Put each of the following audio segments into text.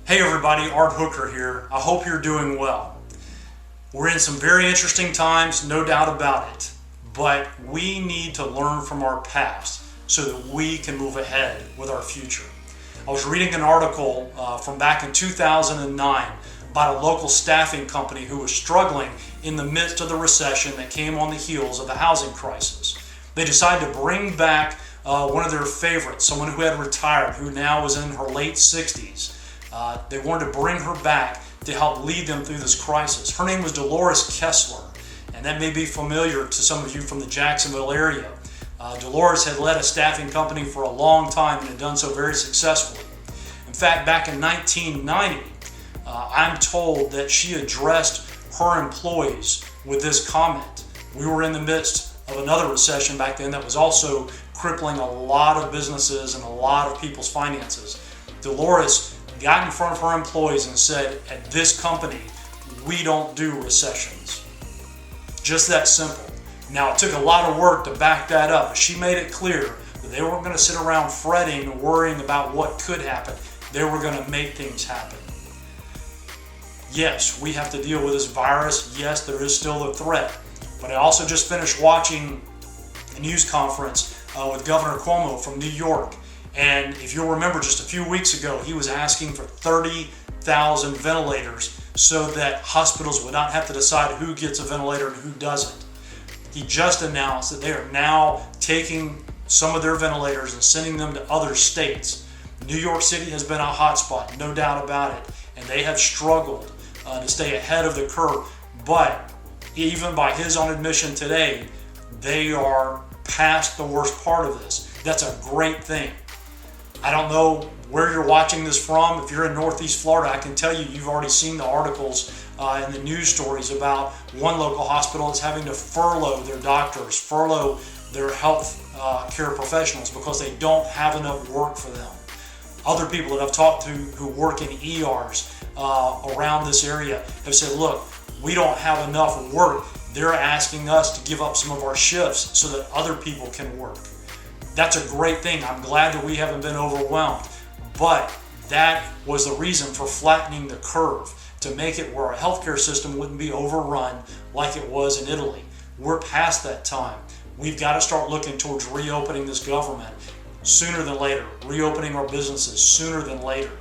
Hey everybody, Art Hooker here. I hope you're doing well. We're in some very interesting times, no doubt about it, but we need to learn from our past so that we can move ahead with our future. I was reading an article from back in 2009 about a local staffing company who was struggling in the midst of the recession that came on the heels of the housing crisis. They decided to bring back one of their favorites, someone who had retired, who now was in her late 60s. They wanted to bring her back to help lead them through this crisis. Her name was Dolores Kessler, and that may be familiar to some of you from the Jacksonville area. Dolores had led a staffing company for a long time and had done so very successfully. In fact, back in 1990, I'm told that she addressed her employees with this comment. We were in the midst of another recession back then that was also crippling a lot of businesses and a lot of people's finances. Dolores got in front of her employees and said, at this company, we don't do recessions. Just that simple. Now, it took a lot of work to back that up, but she made it clear that they weren't going to sit around fretting and worrying about what could happen. They were going to make things happen. Yes, we have to deal with this virus. Yes, there is still a threat. But I also just finished watching a news conference with Governor Cuomo from New York. And if you'll remember, just a few weeks ago, he was asking for 30,000 ventilators so that hospitals would not have to decide who gets a ventilator and who doesn't. He just announced that they are now taking some of their ventilators and sending them to other states. New York City has been a hotspot, no doubt about it, and they have struggled to stay ahead of the curve. But even by his own admission today, they are past the worst part of this. That's a great thing. I don't know where you're watching this from. If you're in Northeast Florida, I can tell you you've already seen the articles and the news stories about one local hospital that's having to furlough their doctors, furlough their health care professionals because they don't have enough work for them. Other people that I've talked to who work in ERs around this area have said, look, we don't have enough work. They're asking us to give up some of our shifts so that other people can work. That's a great thing. I'm glad that we haven't been overwhelmed. But that was the reason for flattening the curve, to make it where our healthcare system wouldn't be overrun like it was in Italy. We're past that time. We've got to start looking towards reopening this government sooner than later, reopening our businesses sooner than later.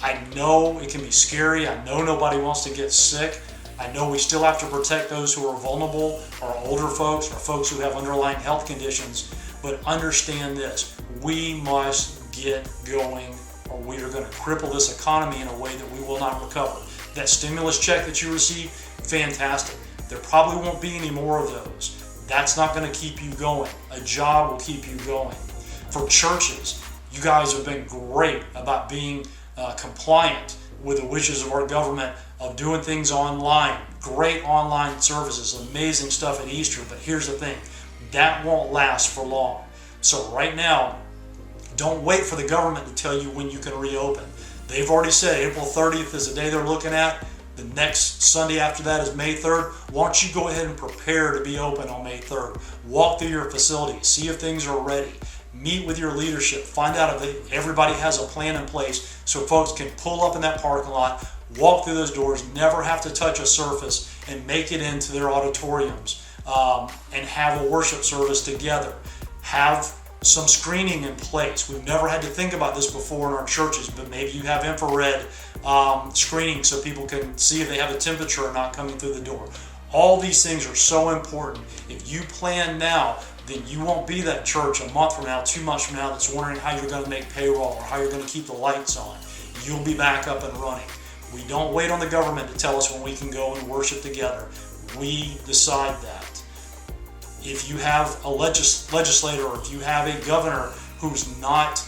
I know it can be scary. I know nobody wants to get sick. I know we still have to protect those who are vulnerable, our older folks, or folks who have underlying health conditions. But understand this, we must get going or we are going to cripple this economy in a way that we will not recover. That stimulus check that you received, fantastic. There probably won't be any more of those. That's not going to keep you going. A job will keep you going. For churches, you guys have been great about being compliant with the wishes of our government of doing things online. Great online services, amazing stuff at Easter, but here's the thing. That won't last for long. So right now, don't wait for the government to tell you when you can reopen. They've already said April 30th is the day they're looking at. The next Sunday after that is May 3rd. Why don't you go ahead and prepare to be open on May 3rd? Walk through your facility, see if things are ready. Meet with your leadership. Find out if everybody has a plan in place so folks can pull up in that parking lot, walk through those doors, never have to touch a surface, and make it into their auditoriums. And have a worship service together. Have some screening in place. We've never had to think about this before in our churches, but maybe you have infrared screening so people can see if they have a temperature or not coming through the door. All these things are so important. If you plan now, then you won't be that church a month from now, 2 months from now that's wondering how you're going to make payroll or how you're going to keep the lights on. You'll be back up and running. We don't wait on the government to tell us when we can go and worship together. We decide that. If you have a legislator or if you have a governor who's not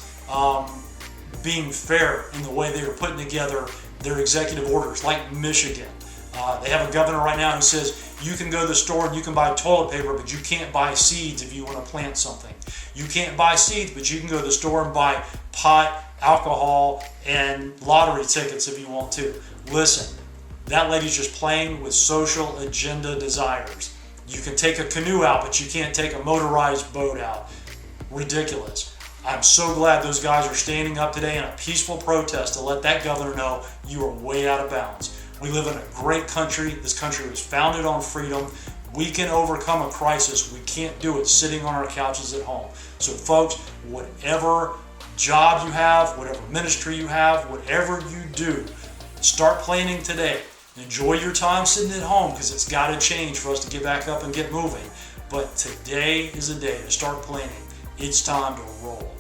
being fair in the way they are putting together their executive orders, like Michigan. They have a governor right now who says you can go to the store and you can buy toilet paper, but you can't buy seeds if you want to plant something. You can't buy seeds, but you can go to the store and buy pot, alcohol, and lottery tickets if you want to. Listen, that lady's just playing with social agenda desires. You can take a canoe out, but you can't take a motorized boat out. Ridiculous. I'm so glad those guys are standing up today in a peaceful protest to let that governor know you are way out of bounds. We live in a great country. This country was founded on freedom. We can overcome a crisis. We can't do it sitting on our couches at home. So folks, whatever job you have, whatever ministry you have, whatever you do, start planning today. Enjoy your time sitting at home, because it's got to change for us to get back up and get moving. But today is a day to start planning. It's time to roll.